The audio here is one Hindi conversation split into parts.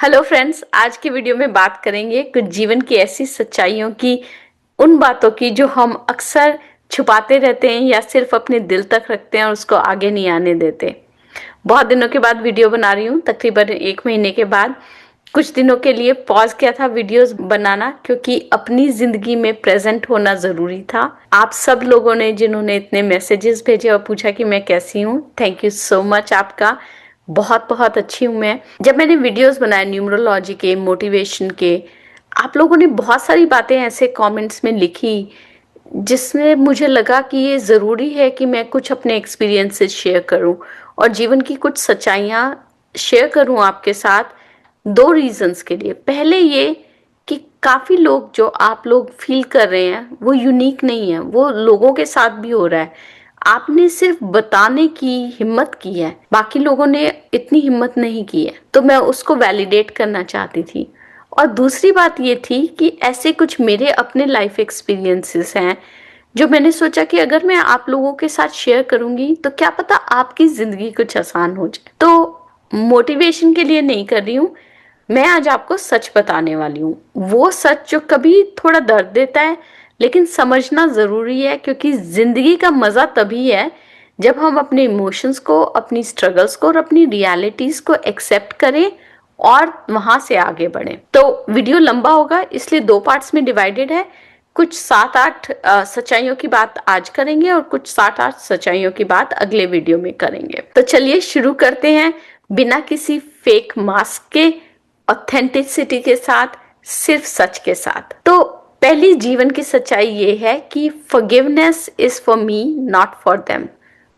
हेलो फ्रेंड्स, आज की वीडियो में बात करेंगे कुछ जीवन की ऐसी सच्चाइयों की, उन बातों की जो हम अक्सर छुपाते रहते हैं या सिर्फ अपने दिल तक रखते हैं और उसको आगे नहीं आने देते। बहुत दिनों के बाद वीडियो बना रही हूँ, तकरीबन 1 महीने के बाद। कुछ दिनों के लिए पॉज किया था वीडियोस बनाना, क्योंकि अपनी जिंदगी में प्रेजेंट होना जरूरी था। आप सब लोगों ने जिन्होंने इतने मैसेजेस भेजे और पूछा कि मैं कैसी हूँ, थैंक यू सो मच आपका। बहुत बहुत अच्छी हूँ मैं। जब मैंने वीडियोस बनाए न्यूमरोलॉजी के, मोटिवेशन के, आप लोगों ने बहुत सारी बातें ऐसे कमेंट्स में लिखी जिसमें मुझे लगा कि ये ज़रूरी है कि मैं कुछ अपने एक्सपीरियंसेस शेयर करूं और जीवन की कुछ सच्चाइयाँ शेयर करूं आपके साथ। दो रीजंस के लिए। पहले ये कि काफ़ी लोग जो आप लोग फील कर रहे हैं वो यूनिक नहीं है, वो लोगों के साथ भी हो रहा है। आपने सिर्फ बताने की हिम्मत की है, बाकी लोगों ने इतनी हिम्मत नहीं की है, तो मैं उसको वैलिडेट करना चाहती थी। और दूसरी बात ये थी कि ऐसे कुछ मेरे अपने लाइफ एक्सपीरियंसेस हैं जो मैंने सोचा कि अगर मैं आप लोगों के साथ शेयर करूंगी तो क्या पता आपकी जिंदगी कुछ आसान हो जाए। तो मोटिवेशन के लिए नहीं कर रही हूँ, मैं आज आपको सच बताने वाली हूँ। वो सच जो कभी थोड़ा दर्द देता है, लेकिन समझना जरूरी है, क्योंकि जिंदगी का मजा तभी है जब हम अपने इमोशंस को, अपनी स्ट्रगल्स को और अपनी रियलिटीज को एक्सेप्ट करें और वहां से आगे बढ़े। तो वीडियो लंबा होगा, इसलिए दो पार्ट्स में डिवाइडेड है। कुछ 7-8 सच्चाइयों की बात आज करेंगे और कुछ 7-8 सच्चाइयों की बात अगले वीडियो में करेंगे। तो चलिए शुरू करते हैं, बिना किसी फेक मास्क के, ऑथेंटिसिटी के साथ, सिर्फ सच के साथ। तो पहली जीवन की सच्चाई ये है कि forgiveness is for me, not for them.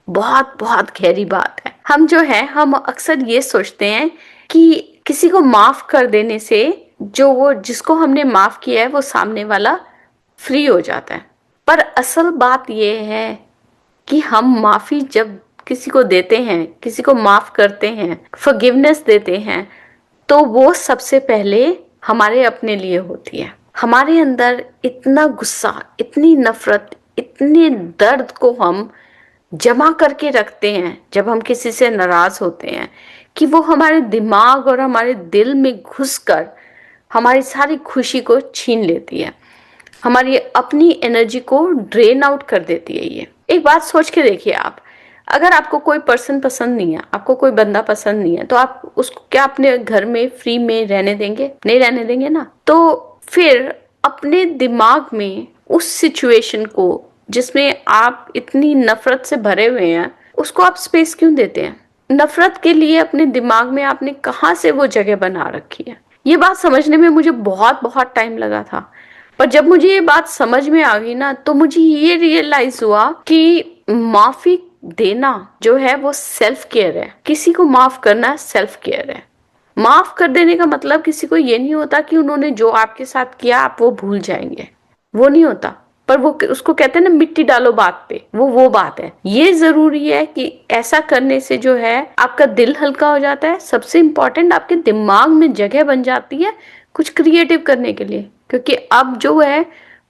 बहुत बहुत गहरी बात है। हम अक्सर ये सोचते हैं कि किसी को माफ कर देने से जो वो जिसको हमने माफ किया है वो सामने वाला फ्री हो जाता है। पर असल बात ये है कि हम माफी जब किसी को देते हैं, किसी को माफ करते हैं, फॉरगिवनेस देते हैं, तो वो सबसे पहले हमारे अपने लिए होती है। हमारे अंदर इतना गुस्सा, इतनी नफरत, इतने दर्द को हम जमा करके रखते हैं जब हम किसी से नाराज होते हैं, कि वो हमारे दिमाग और हमारे दिल में घुसकर हमारी सारी खुशी को छीन लेती है, हमारी अपनी एनर्जी को ड्रेन आउट कर देती है। ये एक बात सोच के देखिए आप, अगर आपको कोई पर्सन पसंद नहीं है, आपको कोई बंदा पसंद नहीं है, तो आप उसको क्या अपने घर में फ्री में रहने देंगे? नहीं रहने देंगे ना। तो फिर अपने दिमाग में उस सिचुएशन को जिसमें आप इतनी नफरत से भरे हुए हैं, उसको आप स्पेस क्यों देते हैं? नफरत के लिए अपने दिमाग में आपने कहाँ से वो जगह बना रखी है? ये बात समझने में मुझे बहुत बहुत टाइम लगा था, पर जब मुझे ये बात समझ में आ गई ना, तो मुझे ये रियलाइज हुआ कि माफी देना जो है वो सेल्फ केयर है। किसी को माफ करना सेल्फ केयर है। माफ कर देने का मतलब किसी को ये नहीं होता कि उन्होंने जो आपके साथ किया आप वो भूल जाएंगे, वो नहीं होता। पर वो उसको कहते हैं ना, मिट्टी डालो बात पे, वो बात है। ये जरूरी है कि ऐसा करने से जो है आपका दिल हल्का हो जाता है। सबसे इंपॉर्टेंट, आपके दिमाग में जगह बन जाती है कुछ क्रिएटिव करने के लिए, क्योंकि अब जो है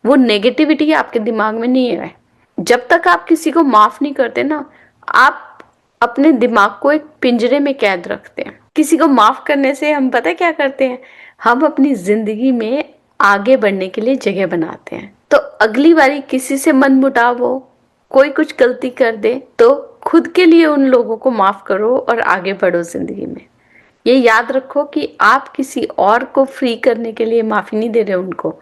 वो नेगेटिविटी आपके दिमाग में नहीं है। जब तक आप किसी को माफ नहीं करते ना, आप अपने दिमाग को एक पिंजरे में कैद रखते हैं। किसी को माफ करने से हम पता है क्या करते हैं, हम अपनी जिंदगी में आगे बढ़ने के लिए जगह बनाते हैं। तो अगली बारी किसी से मनमुटाव हो, कोई कुछ गलती कर दे, तो खुद के लिए उन लोगों को माफ करो और आगे बढ़ो जिंदगी में। ये याद रखो कि आप किसी और को फ्री करने के लिए माफी नहीं दे रहे हो उनको,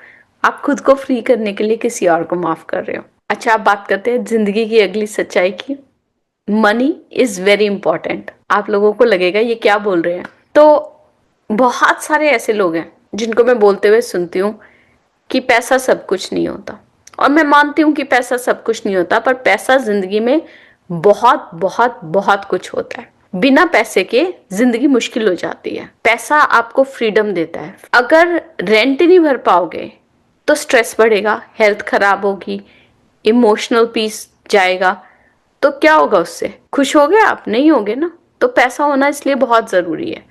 आप खुद को फ्री करने के लिए किसी और को माफ कर रहे हो। अच्छा, आप बात करते हैं जिंदगी की अगली सच्चाई की। Money is very important. आप लोगों को लगेगा ये क्या बोल रहे हैं, तो बहुत सारे ऐसे लोग हैं जिनको मैं बोलते हुए सुनती हूँ कि पैसा सब कुछ नहीं होता। और मैं मानती हूँ कि पैसा सब कुछ नहीं होता, पर पैसा जिंदगी में बहुत बहुत बहुत कुछ होता है। बिना पैसे के जिंदगी मुश्किल हो जाती है। पैसा आपको फ्रीडम देता है। अगर रेंट नहीं भर पाओगे तो स्ट्रेस बढ़ेगा, हेल्थ खराब होगी, इमोशनल पीस जाएगा, तो क्या होगा उससे? खुश होगे आप? नहीं होगे ना। तो पैसा होना इसलिए बहुत जरूरी है।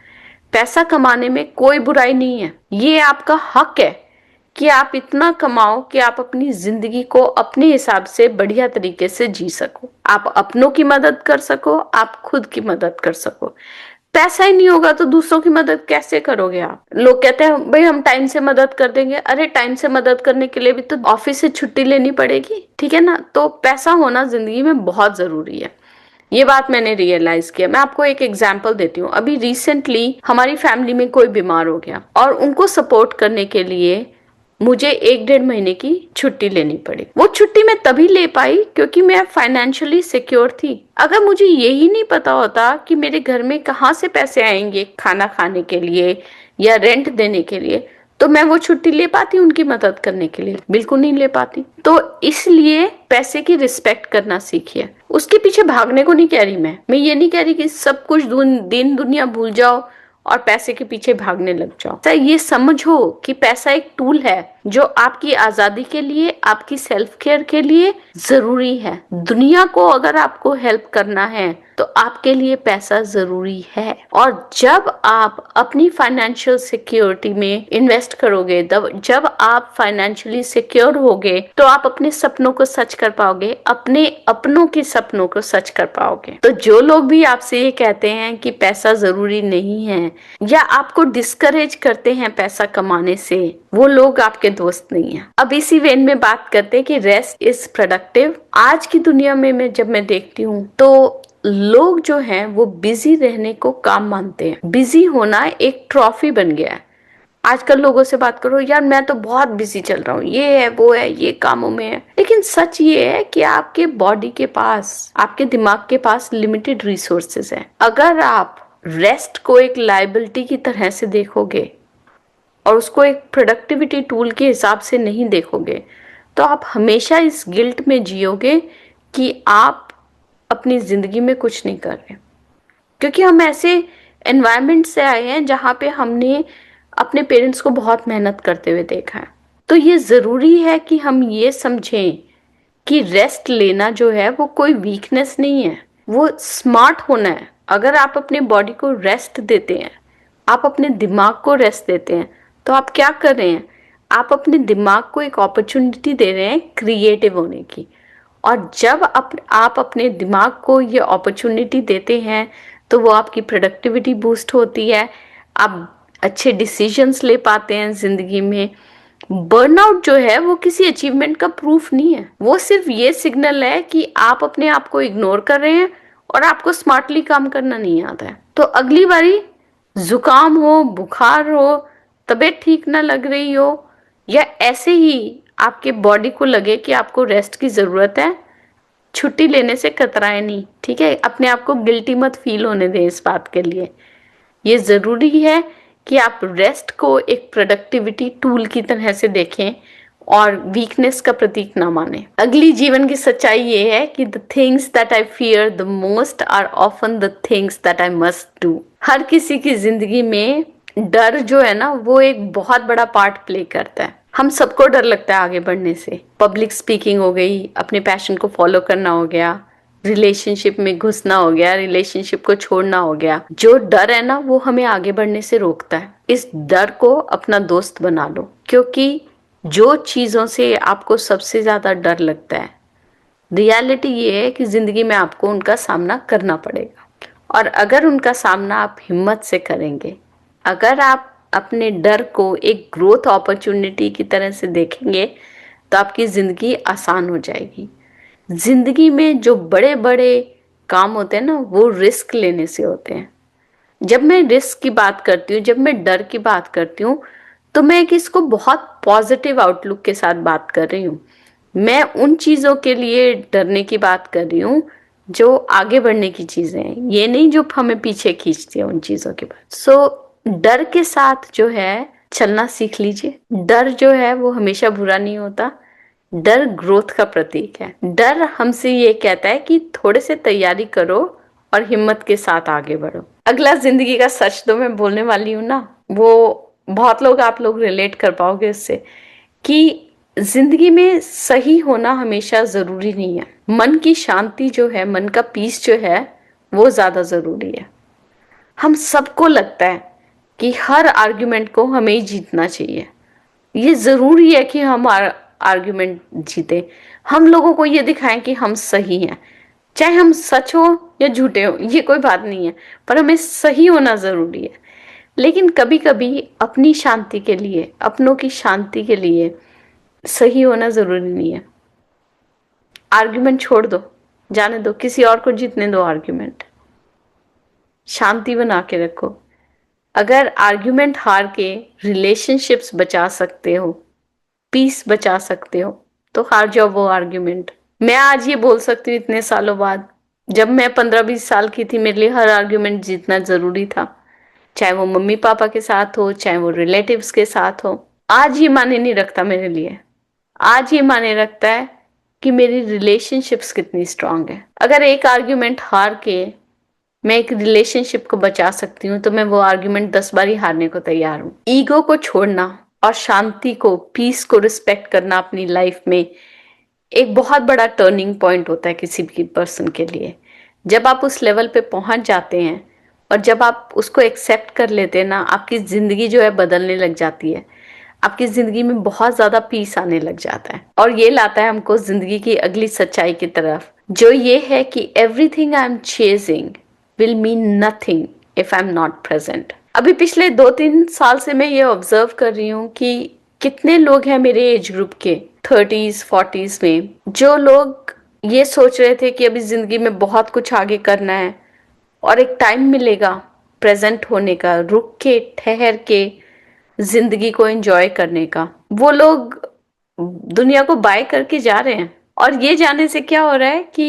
पैसा कमाने में कोई बुराई नहीं है, ये आपका हक है कि आप इतना कमाओ कि आप अपनी जिंदगी को अपने हिसाब से बढ़िया तरीके से जी सको, आप अपनों की मदद कर सको, आप खुद की मदद कर सको। पैसा ही नहीं होगा तो दूसरों की मदद कैसे करोगे आप? लोग कहते हैं भाई हम टाइम से मदद कर देंगे। अरे टाइम से मदद करने के लिए भी तो ऑफिस से छुट्टी लेनी पड़ेगी, ठीक है ना? तो पैसा होना जिंदगी में बहुत जरूरी है। ये बात मैंने रियलाइज किया। मैं आपको एक एग्जांपल देती हूँ। अभी रिसेंटली हमारी फैमिली में कोई बीमार हो गया और उनको सपोर्ट करने के लिए मुझे 1-1.5 महीने की छुट्टी लेनी पड़ी। वो छुट्टी मैं तभी ले पाई क्योंकि मैं फाइनेंशियली सिक्योर थी। अगर मुझे यही नहीं पता होता कि मेरे घर में कहाँ से पैसे आएंगे खाना खाने के लिए या रेंट देने के लिए, तो मैं वो छुट्टी ले पाती उनकी मदद करने के लिए? बिल्कुल नहीं ले पाती। तो इसलिए पैसे की रिस्पेक्ट करना सीखिए। उसके पीछे भागने को नहीं कह रही मैं ये नहीं कह रही कि सब कुछ दिन दुनिया भूल जाओ और पैसे के पीछे भागने लग जाओ। तो ये समझो कि पैसा एक टूल है जो आपकी आजादी के लिए, आपकी सेल्फ केयर के लिए जरूरी है। दुनिया को अगर आपको हेल्प करना है तो आपके लिए पैसा जरूरी है। और जब आप अपनी फाइनेंशियल सिक्योरिटी में इन्वेस्ट करोगे, जब आप फाइनेंशियली सिक्योर होगे, तो आप अपने सपनों को सच कर पाओगे, अपने अपनों के सपनों को सच कर पाओगे। तो जो लोग भी आपसे ये कहते हैं कि पैसा जरूरी नहीं है या आपको डिस्करेज करते हैं पैसा कमाने से, वो लोग आपके दोस्त नहीं है। अब इसी वेन में बात करते हैं कि रेस्ट इज प्रोडक्टिव। आज की दुनिया में जब मैं देखती हूँ तो लोग जो हैं वो बिजी रहने को काम मानते हैं। बिजी होना एक ट्रॉफी बन गया है। आजकल लोगों से बात करो, यार मैं तो बहुत बिजी चल रहा हूँ, ये है वो है, ये कामों में है। लेकिन सच ये है कि आपके बॉडी के पास, आपके दिमाग के पास लिमिटेड रिसोर्सेज है। अगर आप रेस्ट को एक लायबिलिटी की तरह से देखोगे और उसको एक प्रोडक्टिविटी टूल के हिसाब से नहीं देखोगे, तो आप हमेशा इस गिल्ट में जियोगे कि आप अपनी जिंदगी में कुछ नहीं कर रहे। क्योंकि हम ऐसे एनवायरनमेंट से आए हैं जहाँ पे हमने अपने पेरेंट्स को बहुत मेहनत करते हुए देखा है। तो ये ज़रूरी है कि हम ये समझें कि रेस्ट लेना जो है वो कोई वीकनेस नहीं है, वो स्मार्ट होना है। अगर आप अपने बॉडी को रेस्ट देते हैं, आप अपने दिमाग को रेस्ट देते हैं, तो आप क्या कर रहे हैं? आप अपने दिमाग को एक अपॉर्चुनिटी दे रहे हैं क्रिएटिव होने की। और जब आप अपने दिमाग को ये अपॉर्चुनिटी देते हैं तो वो आपकी प्रोडक्टिविटी बूस्ट होती है, आप अच्छे डिसीजंस ले पाते हैं जिंदगी में। बर्नआउट जो है वो किसी अचीवमेंट का प्रूफ नहीं है, वो सिर्फ ये सिग्नल है कि आप अपने आप को इग्नोर कर रहे हैं और आपको स्मार्टली काम करना नहीं आता है। तो अगली बारी जुकाम हो, बुखार हो, तबीयत ठीक ना लग रही हो, या ऐसे ही आपके बॉडी को लगे कि आपको रेस्ट की ज़रूरत है, छुट्टी लेने से कतराए नहीं, ठीक है? अपने आप को गिल्टी मत फील होने दें इस बात के लिए। ये ज़रूरी है कि आप रेस्ट को एक प्रोडक्टिविटी टूल की तरह से देखें और वीकनेस का प्रतीक ना माने। अगली जीवन की सच्चाई ये है कि the things that I fear the most are often the things that I must do. हर किसी की जिंदगी में डर जो है ना वो एक बहुत बड़ा पार्ट प्ले करता है। हम सबको डर लगता है आगे बढ़ने से। पब्लिक स्पीकिंग हो गई, अपने पैशन को फॉलो करना हो गया, रिलेशनशिप में घुसना हो गया, रिलेशनशिप को छोड़ना हो गया। जो डर है ना वो हमें आगे बढ़ने से रोकता है। इस डर को अपना दोस्त बना लो, क्योंकि जो चीजों से आपको सबसे ज्यादा डर लगता है, रियलिटी ये है कि जिंदगी में आपको उनका सामना करना पड़ेगा। और अगर उनका सामना आप हिम्मत से करेंगे, अगर आप अपने डर को एक ग्रोथ अपॉर्चुनिटी की तरह से देखेंगे, तो आपकी जिंदगी आसान हो जाएगी। जिंदगी में जो बड़े बड़े काम होते हैं ना वो रिस्क लेने से होते हैं। जब मैं रिस्क की बात करती हूँ, जब मैं डर की बात करती हूँ, तो मैं एक इसको बहुत पॉजिटिव आउटलुक के साथ बात कर रही हूँ। मैं उन चीज़ों के लिए डरने की बात कर रही हूँ जो आगे बढ़ने की चीज़ें हैं, ये नहीं जो हमें पीछे खींचती है उन चीज़ों के बाद। डर के साथ जो है चलना सीख लीजिए। डर जो है वो हमेशा बुरा नहीं होता, डर ग्रोथ का प्रतीक है। डर हमसे ये कहता है कि थोड़े से तैयारी करो और हिम्मत के साथ आगे बढ़ो। अगला जिंदगी का सच तो मैं बोलने वाली हूँ ना, वो बहुत लोग, आप लोग रिलेट कर पाओगे उससे, कि जिंदगी में सही होना हमेशा जरूरी नहीं है। मन की शांति जो है, मन का पीस जो है, वो ज्यादा जरूरी है। हम सबको लगता है कि हर आर्ग्यूमेंट को हमें ही जीतना चाहिए। ये जरूरी है कि हम आर्ग्यूमेंट जीते, हम लोगों को ये दिखाएं कि हम सही हैं। चाहे हम सच हो या झूठे हो, ये कोई बात नहीं है, पर हमें सही होना जरूरी है। लेकिन कभी कभी अपनी शांति के लिए, अपनों की शांति के लिए सही होना जरूरी नहीं है। आर्ग्यूमेंट छोड़ दो, जाने दो, किसी और को जीतने दो आर्ग्यूमेंट। शांति बना के रखो। अगर आर्ग्यूमेंट हार के रिलेशनशिप्स बचा सकते हो, पीस बचा सकते हो, तो हार जाओ वो आर्ग्यूमेंट। मैं आज ये बोल सकती हूँ इतने सालों बाद, जब मैं 15-20 साल की थी मेरे लिए हर आर्ग्यूमेंट जीतना जरूरी था, चाहे वो मम्मी पापा के साथ हो, चाहे वो रिलेटिव्स के साथ हो। आज ये माने नहीं रखता मेरे लिए। आज ये माने रखता है कि मेरी रिलेशनशिप्स कितनी स्ट्रांग है। अगर एक आर्ग्यूमेंट हार के मैं एक रिलेशनशिप को बचा सकती हूँ, तो मैं वो आर्ग्यूमेंट 10 बार ही हारने को तैयार हूँ। ईगो को छोड़ना और शांति को, पीस को रिस्पेक्ट करना अपनी लाइफ में एक बहुत बड़ा टर्निंग पॉइंट होता है किसी भी पर्सन के लिए। जब आप उस लेवल पे पहुंच जाते हैं और जब आप उसको एक्सेप्ट कर लेते हैं ना, आपकी जिंदगी जो है बदलने लग जाती है। आपकी जिंदगी में बहुत ज्यादा पीस आने लग जाता है, और ये लाता है हमको जिंदगी की अगली सच्चाई की तरफ, जो ये है कि everything I am chasing will mean nothing if I am not present. अभी पिछले 2-3 साल से मैं ये ऑब्जर्व कर रही हूँ कि कितने लोग हैं मेरे एज ग्रुप के 30s 40s में, जो लोग ये सोच रहे थे कि अभी जिंदगी में बहुत कुछ आगे करना है और एक टाइम मिलेगा प्रेजेंट होने का, रुक के ठहर के जिंदगी को एंजॉय करने का, वो लोग दुनिया को बाय करके जा रहे हैं। और ये जाने से क्या हो रहा है कि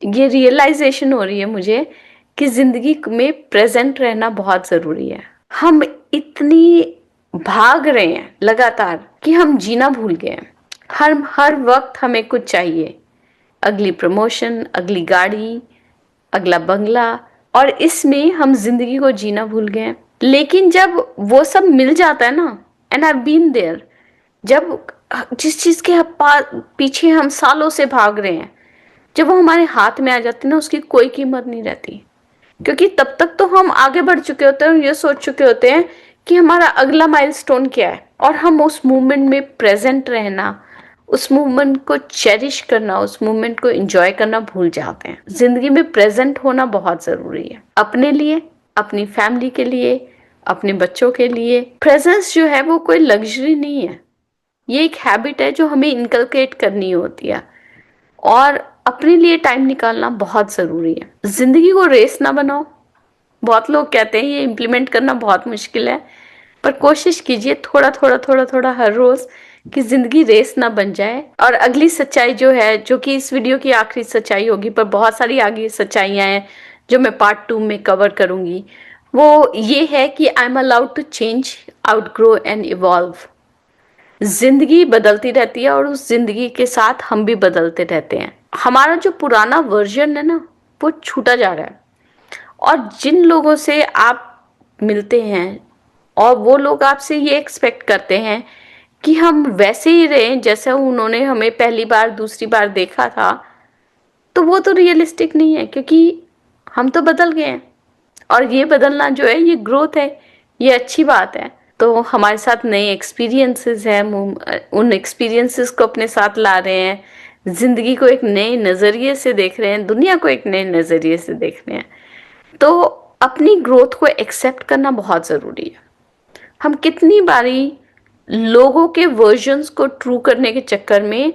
ये रियलाइजेशन हो रही है मुझे कि जिंदगी में प्रेजेंट रहना बहुत जरूरी है। हम इतनी भाग रहे हैं लगातार कि हम जीना भूल गए हैं। हर वक्त हमें कुछ चाहिए, अगली प्रमोशन, अगली गाड़ी, अगला बंगला, और इसमें हम जिंदगी को जीना भूल गए हैं। लेकिन जब वो सब मिल जाता है ना, एंड आई बीन देयर, जब जिस चीज के पीछे हम सालों से भाग रहे हैं, जब वो हमारे हाथ में आ जाती है ना, उसकी कोई कीमत नहीं रहती। क्योंकि तब तक तो हम आगे बढ़ चुके होते हैं और ये सोच चुके होते हैं कि हमारा अगला माइलस्टोन क्या है, और हम उस मूवमेंट में प्रेजेंट रहना, उस मूवमेंट को चेरिश करना, उस मूवमेंट को एंजॉय करना भूल जाते हैं। जिंदगी में प्रेजेंट होना बहुत जरूरी है, अपने लिए, अपनी फैमिली के लिए, अपने बच्चों के लिए। प्रेजेंस जो है वो कोई लग्जरी नहीं है, ये एक हैबिट है जो हमें इनकलकेट करनी होती है, और अपने लिए टाइम निकालना बहुत जरूरी है। जिंदगी को रेस ना बनाओ। बहुत लोग कहते हैं ये इम्प्लीमेंट करना बहुत मुश्किल है, पर कोशिश कीजिए थोड़ा थोड़ा थोड़ा थोड़ा हर रोज, कि जिंदगी रेस ना बन जाए। और अगली सच्चाई जो है, जो कि इस वीडियो की आखिरी सच्चाई होगी, पर बहुत सारी आगे सच्चाइयां हैं जो मैं पार्ट 2 में कवर करूंगी, वो ये है कि I am allowed to change, outgrow and evolve. जिंदगी बदलती रहती है और उस जिंदगी के साथ हम भी बदलते रहते हैं। हमारा जो पुराना वर्जन है ना, वो छूटा जा रहा है। और जिन लोगों से आप मिलते हैं और वो लोग आपसे ये एक्सपेक्ट करते हैं कि हम वैसे ही रहें जैसे उन्होंने हमें पहली बार दूसरी बार देखा था, तो वो तो रियलिस्टिक नहीं है, क्योंकि हम तो बदल गए हैं। और ये बदलना जो है, ये ग्रोथ है, ये अच्छी बात है। तो हमारे साथ नए एक्सपीरियंसेस हैं, उन एक्सपीरियंसेस को अपने साथ ला रहे हैं, जिंदगी को एक नए नजरिए से देख रहे हैं, दुनिया को एक नए नजरिए से देख रहे हैं। तो अपनी ग्रोथ को एक्सेप्ट करना बहुत जरूरी है। हम कितनी बारी लोगों के वर्जन्स को ट्रू करने के चक्कर में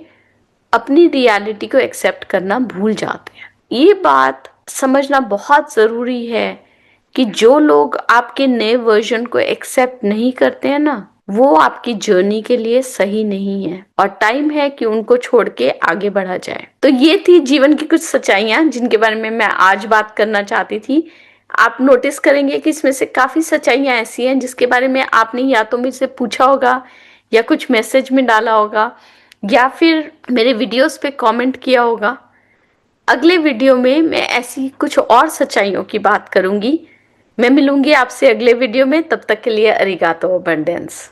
अपनी रियलिटी को एक्सेप्ट करना भूल जाते हैं। ये बात समझना बहुत जरूरी है कि जो लोग आपके नए वर्जन को एक्सेप्ट नहीं करते हैं ना, वो आपकी जर्नी के लिए सही नहीं है, और टाइम है कि उनको छोड़ के आगे बढ़ा जाए। तो ये थी जीवन की कुछ सच्चाइयां जिनके बारे में मैं आज बात करना चाहती थी। आप नोटिस करेंगे कि इसमें से काफी सच्चाइयां ऐसी हैं जिसके बारे में आपने या तो मुझसे पूछा होगा, या कुछ मैसेज में डाला होगा, या फिर मेरे वीडियोस पे कमेंट किया होगा। अगले वीडियो में मैं ऐसी कुछ और सच्चाइयों की बात करूंगी। मैं मिलूंगी आपसे अगले वीडियो में, तब तक के लिए अरिगातो अबंडेंस।